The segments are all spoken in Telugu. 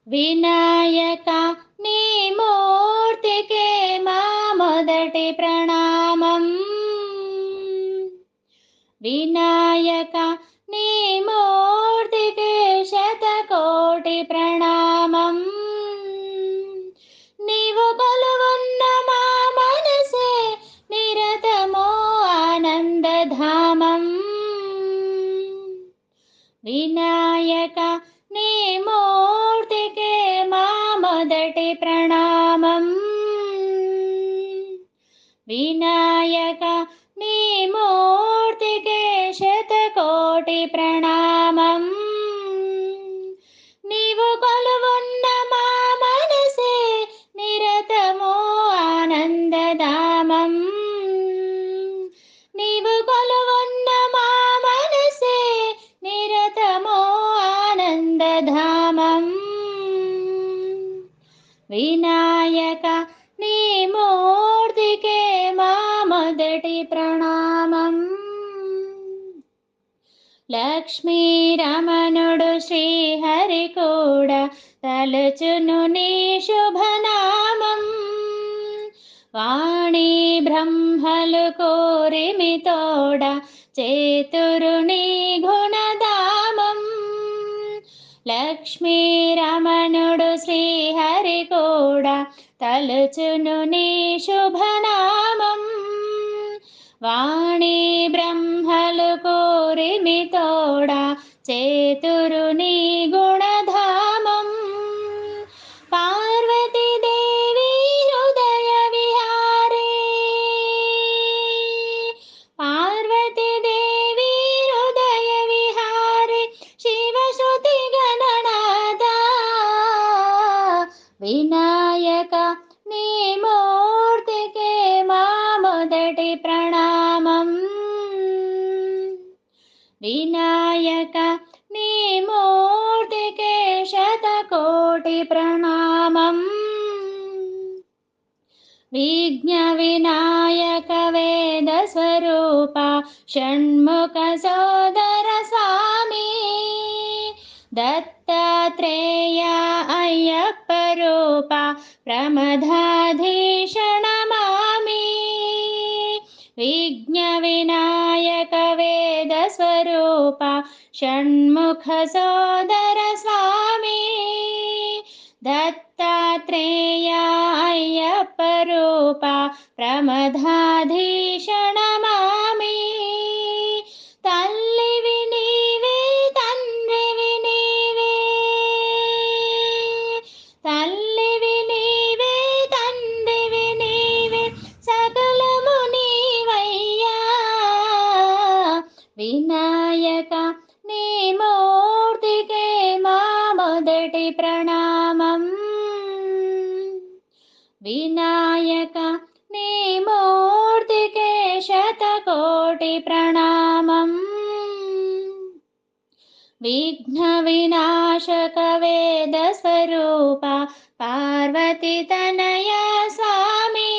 వినాయక నీ మూర్తికే మా మొదటి ప్రణామం. వినాయక నీ మూర్తికే శతకోటి ప్రణామం. నీవు కొలువున్న మా మనసే నిరతమో ఆనందధామం. వినాయక నీ మూర్తికే మా మొదటి ప్రణామం. వినాయక నీ మూర్తికే శతకోటి ప్రణామం. నీవు కొలువున్న మా మనసే నిరతమో ఆనందధామం. నీవు కొలువున్న మా మనసే నిరతమో ఆనందధామం. వినాయక నీ మూర్తికే మా మొదటి ప్రణామం. లక్ష్మీ రమణుడు శ్రీహరి కూడా తలచును నీ శుభనామం. వాణి బ్రహ్మలు కోరిమి తోడ చేతురు నీ గుణధామం. లక్ష్మీ రమణుడు శ్రీహరి కూడా తలచును నీ శుభనామం. వాణి బ్రహ్మలు కోరిమి తోడ చేతురు నీ గుణధామం. పార్వతీదేవి హృదయ విహారే, పార్వతీదేవి హృదయ విహారే, శివశ్రుతి గణనాథ. వినాయక నీ మూర్తికే మా మొదటి ప్రణామం. వినాయక నీ మూర్తికే శతకోటి ప్రణామం. విఘ్న వినాయక వేద స్వరూప షణ్ముఖ సోదర స్వామి. దత్తాత్రేయ అయ్యప్ప రూప ప్రమదాధీశ నమామి. విఘ్న వినాయక వేద స్వరూప షణ్ముఖ సోదర స్వామి. దత్తాత్రేయ అయ్యప్ప రూప ప్రమదాధీశ నమామి. తల్లివి నీవే తండ్రివి నీవే, తల్లివి నీవే తండ్రివి నీవే, సకలము నీవయ్యా. వినాయక నీ మూర్తికే మా మొదటి ప్రణామం. వినాయక నీ మూర్తికే శతకోటి ప్రణామం. విఘ్న వినాశక వేద స్వరూప పార్వతి తనయ స్వామి.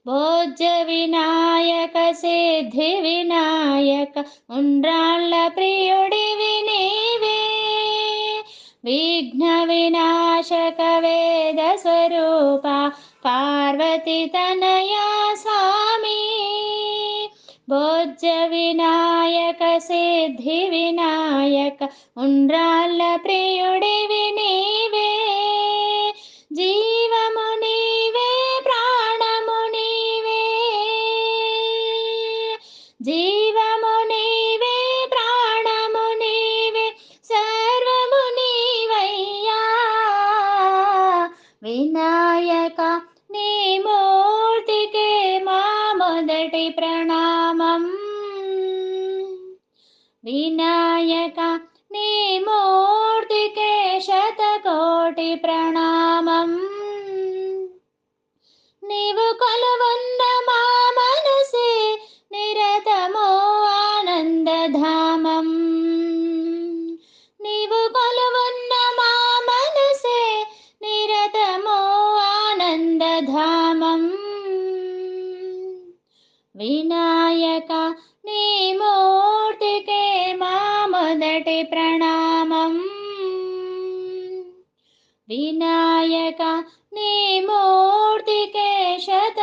భోజ వినాయక సిద్ధి వినాయక ఉండ్రాళ్ళ ప్రియుడివి నీవే. విఘ్న వినాశక వేద స్వరూప పార్వతి తనయ స్వామి. భోజ వినాయక సిద్ధి వినాయక ఉండ్రాళ్ళ ప్రియుడివి నీవే. జీవము నీవే ప్రాణము నీవే, జీవము నీవే ప్రాణము నీవే, సర్వము నీవయ్యా. వినాయక నీ మూర్తికే మా మొదటి ప్రణామం. వినాయక నీ మూర్తికే శతకోటి ప్రణామం. నీవు కొలువున్న మా మనసే నిరతమో ఆనందధామం. నీవు కొలువున్న మా మనసే నిరతమో ఆనందధామం. వినాయక నీ మూర్తికే మా మొదటి ప్రణామం. వినాయక నీ మూర్తికే శత